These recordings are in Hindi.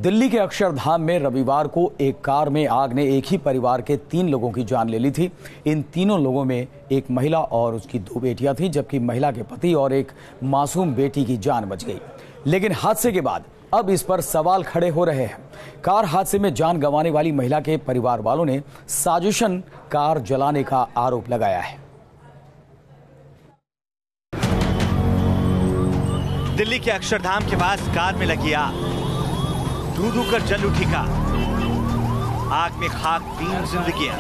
दिल्ली के अक्षरधाम में रविवार को एक कार में आग ने एक ही परिवार के 3 लोगों की जान ले ली थी। इन तीनों लोगों में एक महिला और उसकी 2 बेटियां थी, जबकि महिला के पति और एक मासूम बेटी की जान बच गई। लेकिन हादसे के बाद अब इस पर सवाल खड़े हो रहे हैं। कार हादसे में जान गंवाने वाली महिला के परिवार वालों ने साजिशन कार जलाने का आरोप लगाया है। दिल्ली के अक्षरधाम के पास कार में लगी आग, धू कर जल उठी कार। आग में खाक 3 जिंदगियां।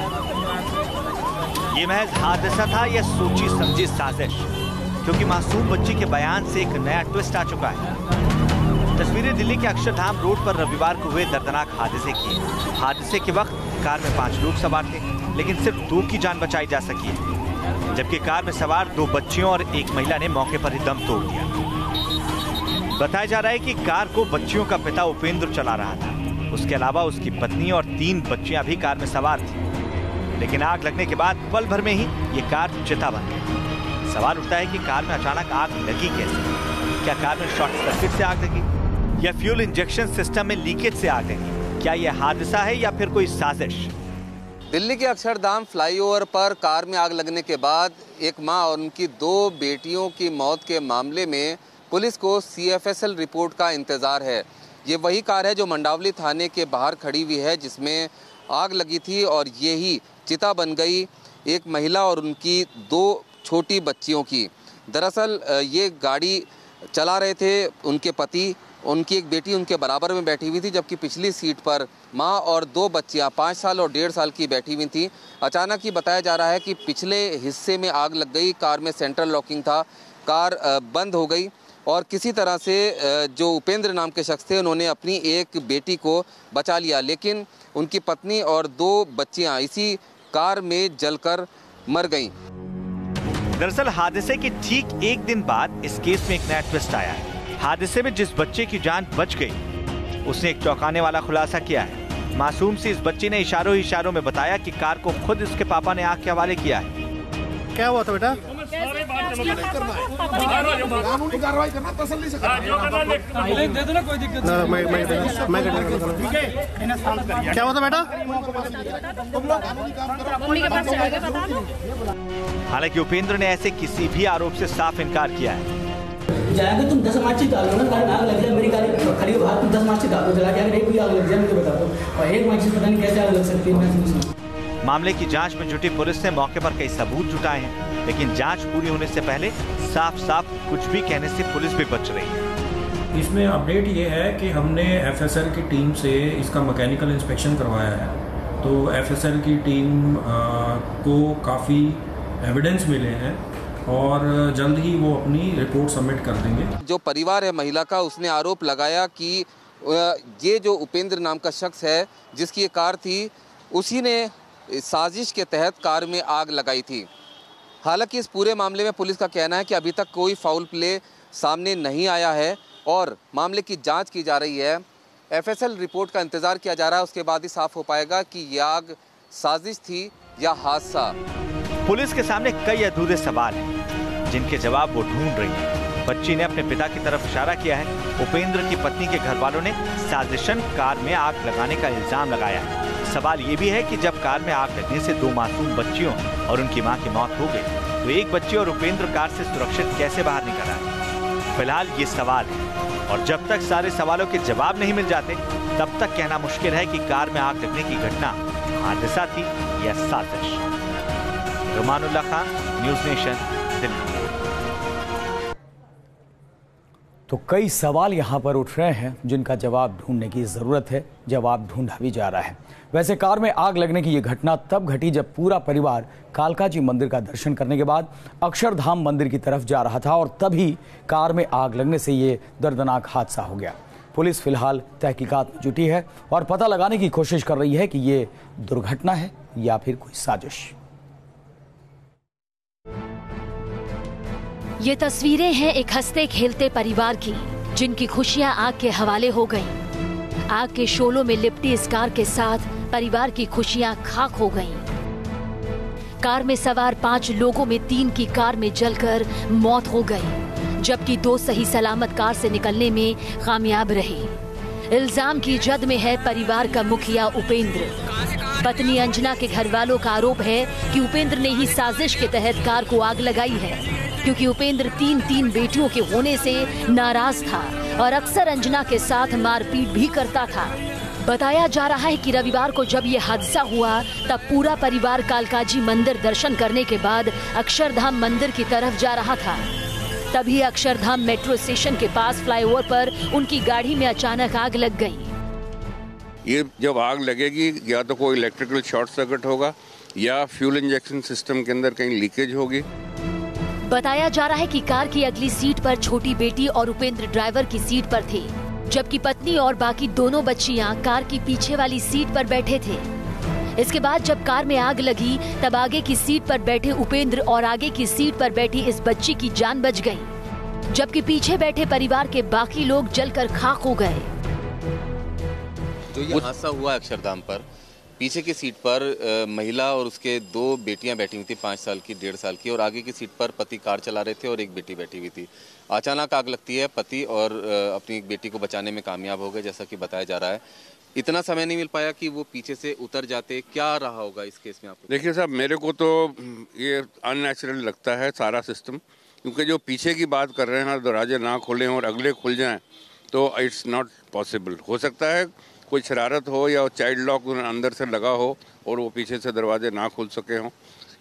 ये महज हादसा था या सोची समझी साजिश? क्योंकि मासूम बच्ची के बयान से एक नया ट्विस्ट आ चुका है। तस्वीरें दिल्ली के अक्षरधाम रोड पर रविवार को हुए दर्दनाक हादसे की। हादसे के वक्त कार में 5 लोग सवार थे, लेकिन सिर्फ 2 की जान बचाई जा सकी है, जबकि कार में सवार 2 बच्चियों और एक महिला ने मौके पर ही दम तोड़ दिया। बताया जा रहा है कि कार को बच्चियों का पिता उपेंद्र चला रहा था। उसके अलावा उसकी पत्नी और 3 बच्चियां भी कार में सवार थी। लेकिन आग लगने के बाद पल भर में ही ये कार चिता बन गई। सवाल उठता है कि कार में अचानक आग लगी कैसे? क्या कार में शॉर्ट सर्किट से आग लगी या फ्यूल इंजेक्शन सिस्टम में लीकेज से आग लगी? क्या यह हादसा है या फिर कोई साजिश? दिल्ली के अक्षरधाम फ्लाईओवर पर कार में आग लगने के बाद एक मां और उनकी 2 बेटियों की मौत के मामले में पुलिस को CFSL रिपोर्ट का इंतजार है। ये वही कार है जो मंडावली थाने के बाहर खड़ी हुई है, जिसमें आग लगी थी और यही चिता बन गई एक महिला और उनकी 2 छोटी बच्चियों की। दरअसल ये गाड़ी चला रहे थे उनके पति, उनकी एक बेटी उनके बराबर में बैठी हुई थी, जबकि पिछली सीट पर माँ और 2 बच्चियाँ 5 साल और 1.5 साल की बैठी हुई थी। अचानक ही बताया जा रहा है कि पिछले हिस्से में आग लग गई। कार में सेंट्रल लॉकिंग था, कार बंद हो गई और किसी तरह से जो उपेंद्र नाम के शख्स थे उन्होंने अपनी एक बेटी को बचा लिया, लेकिन उनकी पत्नी और 2 बच्चियां इसी कार में जलकर मर गईं। दरअसल हादसे के ठीक 1 दिन बाद इस केस में एक नया ट्विस्ट आया है। हादसे में जिस बच्चे की जान बच गई, उसने एक चौंकाने वाला खुलासा किया है। मासूम सी इस बच्ची ने इशारों में बताया कि कार को खुद इसके पापा ने आग के हवाले किया है। क्या हुआ था बेटा? कानूनी कार्रवाई करना, तसल्ली से करना। दे दो ना, कोई दिक्कत नहीं। क्या हुआ था बेटा? हालांकि उपेंद्र ने ऐसे किसी भी आरोप से साफ इनकार किया है। जाएंगे तुम 10 मार्च डालो ना, गाड़ी आग लग जाए, मेरी गाड़ी खड़ी हो बाहर, तुम 10 मार्च डालो, जला के अगर एक भी आग लग जाए मुझे बता दो। और 1 मार्च पता नहीं कैसे आग लग सकती है। मामले की जांच में जुटी पुलिस ने मौके पर कई सबूत जुटाए हैं, लेकिन जांच पूरी होने से पहले साफ कुछ भी कहने से पुलिस भी बच रही है। इसमें अपडेट ये है कि हमने FSL की टीम से इसका मैकेनिकल इंस्पेक्शन करवाया है, तो FSL की टीम को काफ़ी एविडेंस मिले हैं और जल्द ही वो अपनी रिपोर्ट सबमिट कर देंगे। जो परिवार है महिला का, उसने आरोप लगाया कि ये जो उपेंद्र नाम का शख्स है जिसकी ये कार थी, उसी ने साजिश के तहत कार में आग लगाई थी। हालांकि इस पूरे मामले में पुलिस का कहना है कि अभी तक कोई फाउल प्ले सामने नहीं आया है और मामले की जांच की जा रही है। FSL रिपोर्ट का इंतजार किया जा रहा है, उसके बाद ही साफ हो पाएगा कि यह आग साजिश थी या हादसा। पुलिस के सामने कई अधूरे सवाल हैं, जिनके जवाब वो ढूंढ रही है। बच्ची ने अपने पिता की तरफ इशारा किया है। उपेंद्र की पत्नी के घर वालों ने साजिशन कार में आग लगाने का इल्जाम लगाया है। सवाल ये भी है कि जब कार में आग लगने से 2 मासूम बच्चियों और उनकी मां की मौत हो गई, तो एक बच्ची और उपेंद्र कार से सुरक्षित कैसे बाहर निकल आए? फिलहाल ये सवाल है और जब तक सारे सवालों के जवाब नहीं मिल जाते, तब तक कहना मुश्किल है कि कार में आग लगने की घटना हादसा थी या साजिश। रुमानुल्लाह खान, न्यूज़ नेशन, दिल्ली। तो कई सवाल यहाँ पर उठ रहे हैं जिनका जवाब ढूंढने की ज़रूरत है। जवाब ढूंढा भी जा रहा है। वैसे कार में आग लगने की ये घटना तब घटी जब पूरा परिवार कालका जी मंदिर का दर्शन करने के बाद अक्षरधाम मंदिर की तरफ जा रहा था और तभी कार में आग लगने से ये दर्दनाक हादसा हो गया। पुलिस फिलहाल तहकीकात में जुटी है और पता लगाने की कोशिश कर रही है कि ये दुर्घटना है या फिर कोई साजिश। ये तस्वीरें हैं एक हंसते खेलते परिवार की, जिनकी खुशियां आग के हवाले हो गईं। आग के शोलों में लिपटी इस कार के साथ परिवार की खुशियां खाक हो गईं। कार में सवार 5 लोगों में 3 की कार में जलकर मौत हो गई, जबकि 2 सही सलामत कार से निकलने में कामयाब रहे। इल्जाम की जद में है परिवार का मुखिया उपेंद्र। पत्नी अंजना के घर वालों का आरोप है कि उपेंद्र ने ही साजिश के तहत कार को आग लगाई है, क्योंकि उपेंद्र तीन बेटियों के होने से नाराज था और अक्सर अंजना के साथ मारपीट भी करता था। बताया जा रहा है कि रविवार को जब ये हादसा हुआ तब पूरा परिवार कालकाजी मंदिर दर्शन करने के बाद अक्षरधाम मंदिर की तरफ जा रहा था। तभी अक्षरधाम मेट्रो स्टेशन के पास फ्लाईओवर पर उनकी गाड़ी में अचानक आग लग गई। ये जब आग लगेगी या तो कोई इलेक्ट्रिकल शॉर्ट सर्किट होगा या फ्यूल इंजेक्शन सिस्टम के अंदर कहीं लीकेज होगी। बताया जा रहा है कि कार की अगली सीट पर छोटी बेटी और उपेंद्र ड्राइवर की सीट पर थे, जबकि पत्नी और बाकी दोनों बच्चियां कार की पीछे वाली सीट पर बैठे थे। इसके बाद जब कार में आग लगी तब आगे की सीट पर बैठे उपेंद्र और आगे की सीट पर बैठी इस बच्ची की जान बच गई, जबकि पीछे बैठे परिवार के बाकी लोग जलकर खाक हो गए। जो ये हादसा हुआ अक्षरधाम पर, पीछे की सीट पर महिला और उसके 2 बेटियां बैठी हुई थी, 5 साल की, 1.5 साल की, और आगे की सीट पर पति कार चला रहे थे और एक बेटी बैठी हुई थी। अचानक आग लगती है, पति और अपनी एक बेटी को बचाने में कामयाब हो गए, जैसा कि बताया जा रहा है। इतना समय नहीं मिल पाया कि वो पीछे से उतर जाते। क्या रहा होगा इस केस में आपको? देखिए साहब, मेरे को तो ये अननेचुरल लगता है सारा सिस्टम, क्योंकि जो पीछे की बात कर रहे हैं दरवाजे ना खोलें और अगले खुल जाएं, तो इट्स नॉट पॉसिबल। हो सकता है कोई शरारत हो या चाइल्ड लॉक अंदर से लगा हो और वो पीछे से दरवाजे ना खुल सके हों,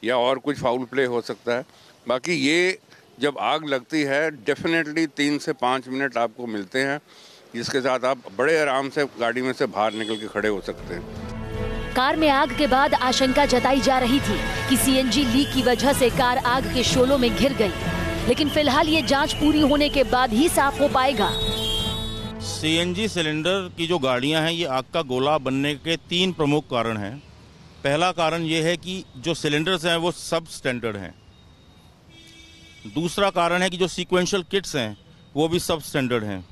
या और कुछ फाउल प्ले हो सकता है। बाकी ये जब आग लगती है डेफिनेटली 3 से 5 मिनट आपको मिलते हैं, जिसके साथ आप बड़े आराम से गाड़ी में से बाहर निकल के खड़े हो सकते हैं। कार में आग के बाद आशंका जताई जा रही थी कि सीएनजी लीक की वजह से कार आग के शोलों में घिर गई, लेकिन फिलहाल ये जांच पूरी होने के बाद ही साफ हो पाएगा। सीएनजी सिलेंडर की जो गाड़ियां हैं, ये आग का गोला बनने के 3 प्रमुख कारण हैं। पहला कारण ये है कि जो सिलेंडर्स हैं वो सब स्टैंडर्ड हैं। दूसरा कारण है कि जो सीक्वेंशियल किट्स हैं वो भी सब स्टैंडर्ड हैं।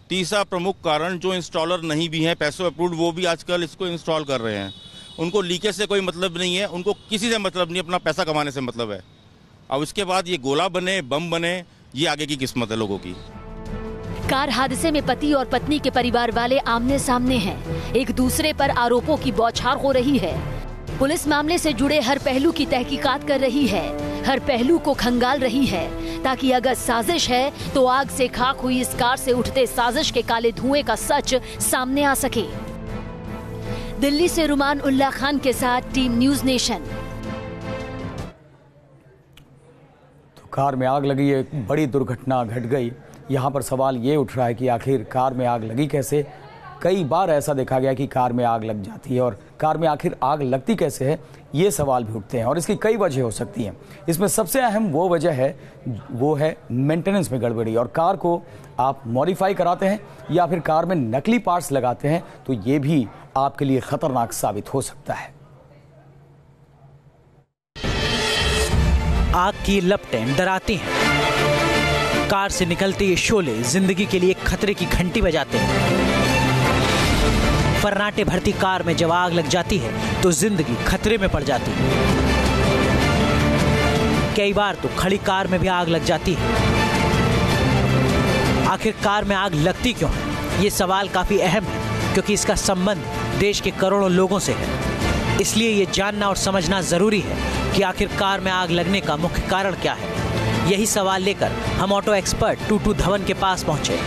तीसरा प्रमुख कारण, जो इंस्टॉलर नहीं भी हैं पैसों अप्रूव्ड, वो भी आजकल इसको इंस्टॉल कर रहे हैं। उनको लीकेज से कोई मतलब नहीं है, उनको किसी से मतलब नहीं, अपना पैसा कमाने से मतलब है। अब इसके बाद ये गोला बने, बम बने, ये आगे की किस्मत है लोगों की। कार हादसे में पति और पत्नी के परिवार वाले आमने सामने हैं। एक दूसरे पर आरोपों की बौछार हो रही है। पुलिस मामले से जुड़े हर पहलू की तहकीकात कर रही है, हर पहलू को खंगाल रही है, ताकि अगर साजिश है तो आग से खाक हुई इस कार से उठते साजिश के काले धुएं का सच सामने आ सके। दिल्ली से रुमान उल्ला खान के साथ टीम न्यूज नेशन। तो कार में आग लगी, एक बड़ी दुर्घटना घट गई। यहाँ पर सवाल ये उठ रहा है कि आखिर कार में आग लगी कैसे। कई बार ऐसा देखा गया कि कार में आग लग जाती है, और कार में आखिर आग लगती कैसे है, ये सवाल भी उठते हैं, और इसकी कई वजह हो सकती हैं। इसमें सबसे अहम वो वजह है, वो है मेंटेनेंस में गड़बड़ी। और कार को आप मॉडिफाई कराते हैं या फिर कार में नकली पार्ट्स लगाते हैं, तो ये भी आपके लिए खतरनाक साबित हो सकता है। आग की लपटें डराती हैं। कार से निकलते ये शोले जिंदगी के लिए खतरे की घंटी बजाते हैं। फर्राटे भरती कार में जब आग लग जाती है तो जिंदगी खतरे में पड़ जाती है। कई बार तो खड़ी कार में भी आग लग जाती है। आखिर कार में आग लगती क्यों है? ये सवाल काफी अहम है, क्योंकि इसका संबंध देश के करोड़ों लोगों से है। इसलिए ये जानना और समझना जरूरी है कि आखिर कार में आग लगने का मुख्य कारण क्या है। यही सवाल लेकर हम ऑटो एक्सपर्ट टूटू धवन के पास पहुंचे।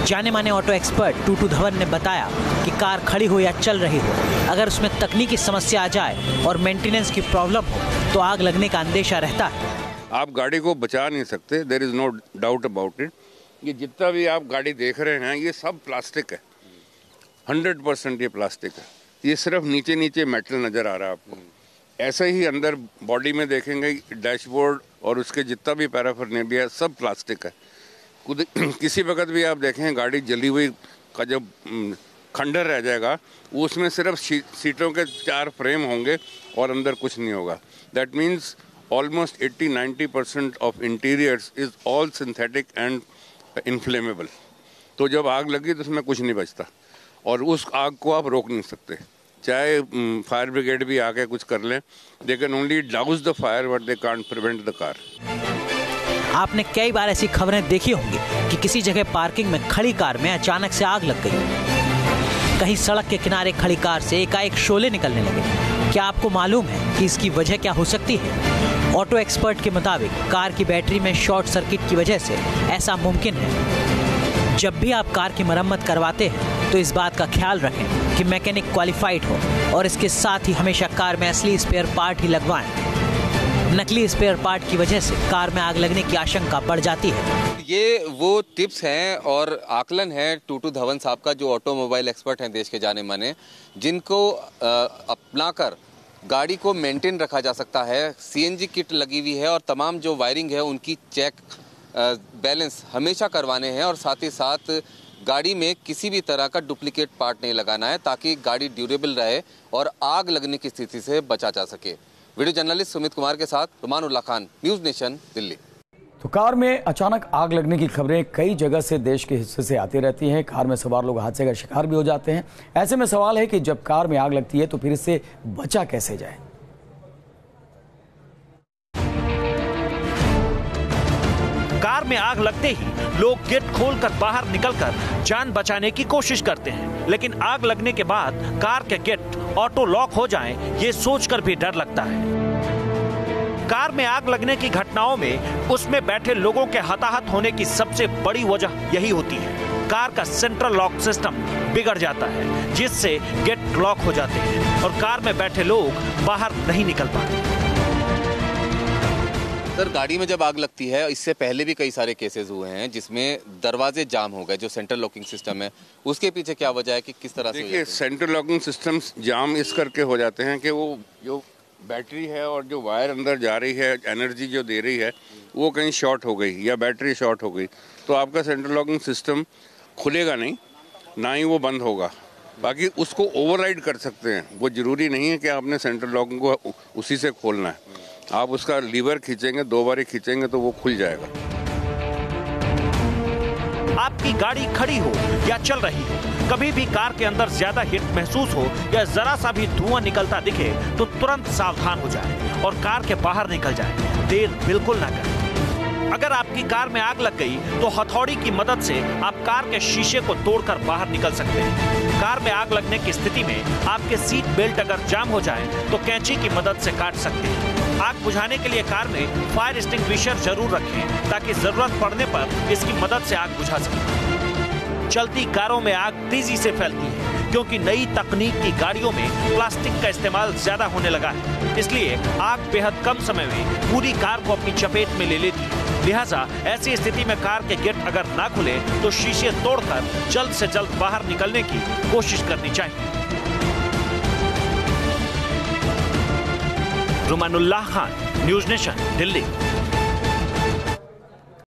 जाने माने ऑटो एक्सपर्ट टूटू धवन ने बताया कि कार खड़ी हो या चल रही हो, अगर उसमें तकनीकी समस्या आ जाए और मेंटेनेंस की प्रॉब्लम हो तो आग लगने का अंदेशा रहता है। आप गाड़ी को बचा नहीं सकते, there is no doubt about it. ये जितना भी आप गाड़ी देख रहे हैं ये सब प्लास्टिक है, 100% ये प्लास्टिक है। ये सिर्फ नीचे नीचे मेटल नजर आ रहा है आपको। ऐसे ही अंदर बॉडी में देखेंगे डैशबोर्ड और उसके जितना भी पैराफर्नेलिया सब प्लास्टिक है। किसी वक्त भी आप देखें गाड़ी जली हुई का जब खंडर रह जाएगा, वो उसमें सिर्फ सीटों के 4 फ्रेम होंगे और अंदर कुछ नहीं होगा। That means almost 80-90% of interiors is all synthetic and inflammable. तो जब आग लगी तो उसमें कुछ नहीं बचता, और उस आग को आप रोक नहीं सकते। चाहे फायर ब्रिगेड भी आके कुछ कर लें, they can only douse the fire but they can't prevent the car. आपने कई बार ऐसी खबरें देखी होंगी कि किसी जगह पार्किंग में खड़ी कार में अचानक से आग लग गई। कहीं सड़क के किनारे खड़ी कार से एकाएक शोले निकलने लगे। क्या आपको मालूम है कि इसकी वजह क्या हो सकती है? ऑटो एक्सपर्ट के मुताबिक कार की बैटरी में शॉर्ट सर्किट की वजह से ऐसा मुमकिन है। जब भी आप कार की मरम्मत करवाते हैं तो इस बात का ख्याल रखें कि मैकेनिक क्वालिफाइड हो और इसके साथ ही हमेशा कार में असली स्पेयर पार्ट ही लगवाएं। नकली स्पेयर पार्ट की वजह से कार में आग लगने की आशंका बढ़ जाती है। ये वो टिप्स हैं और आकलन है टूटू धवन साहब का, जो ऑटोमोबाइल एक्सपर्ट हैं देश के जाने माने, जिनको अपनाकर गाड़ी को मेंटेन रखा जा सकता है। सीएनजी किट लगी हुई है और तमाम जो वायरिंग है उनकी चेक बैलेंस हमेशा करवाने हैं और साथ ही साथ गाड़ी में किसी भी तरह का डुप्लीकेट पार्ट नहीं लगाना है ताकि गाड़ी ड्यूरेबल रहे और आग लगने की स्थिति से बचा जा सके। वीडियो जर्नलिस्ट सुमित कुमार के साथ रुमानुल्लाह खान, न्यूज़ नेशन, दिल्ली। तो कार में अचानक आग लगने की खबरें कई जगह से देश के हिस्से से आती रहती हैं। कार में सवार लोग हादसे का शिकार भी हो जाते हैं। ऐसे में सवाल है कि जब कार में आग लगती है तो फिर इससे बचा कैसे जाए। कार में आग लगते ही लोग गेट खोलकर बाहर निकलकर जान बचाने की कोशिश करते हैं, लेकिन आग लगने के बाद कार के गेट ऑटो लॉक हो जाएं, ये सोचकर भी डर लगता है। कार में आग लगने की घटनाओं में उसमें बैठे लोगों के हताहत होने की सबसे बड़ी वजह यही होती है। कार का सेंट्रल लॉक सिस्टम बिगड़ जाता है, जिससे गेट लॉक हो जाते हैं और कार में बैठे लोग बाहर नहीं निकल पाते। सर, गाड़ी में जब आग लगती है, इससे पहले भी कई सारे केसेस हुए हैं जिसमें दरवाजे जाम हो गए, जो सेंट्रल लॉकिंग सिस्टम है, उसके पीछे क्या वजह है कि किस तरह से? देखिए, सेंट्रल लॉकिंग सिस्टम जाम इस करके हो जाते हैं कि वो जो बैटरी है और जो वायर अंदर जा रही है, एनर्जी जो दे रही है, वो कहीं शॉर्ट हो गई या बैटरी शॉर्ट हो गई तो आपका सेंट्रल लॉकिंग सिस्टम खुलेगा नहीं, ना ही वो बंद होगा। बाकी उसको ओवरराइड कर सकते हैं, वो जरूरी नहीं है कि आपने सेंट्रल लॉकिंग को उसी से खोलना है। आप उसका लीवर खींचेंगे, 2 बार खींचेंगे तो वो खुल जाएगा। आपकी गाड़ी खड़ी हो या चल रही हो, कभी भी कार के अंदर ज्यादा हीट महसूस हो या जरा सा भी धुआं निकलता दिखे तो तुरंत सावधान हो जाए और कार के बाहर निकल जाए। देर बिल्कुल ना करें। अगर आपकी कार में आग लग गई तो हथौड़ी की मदद से आप कार के शीशे को तोड़कर बाहर निकल सकते हैं। कार में आग लगने की स्थिति में आपके सीट बेल्ट अगर जाम हो जाए तो कैंची की मदद से काट सकते हैं। आग बुझाने के लिए कार में फायर एक्सटिंग्विशर जरूर रखें ताकि जरूरत पड़ने पर इसकी मदद से आग बुझा सकें। चलती कारों में आग तेजी से फैलती है क्योंकि नई तकनीक की गाड़ियों में प्लास्टिक का इस्तेमाल ज्यादा होने लगा है, इसलिए आग बेहद कम समय में पूरी कार को अपनी चपेट में ले लेती है। लिहाजा ऐसी स्थिति में कार के गेट अगर ना खुले तो शीशे तोड़कर जल्द से जल्द बाहर निकलने की कोशिश करनी चाहिए। रुमानुल्लाह खान, न्यूज़ नेशन, दिल्ली।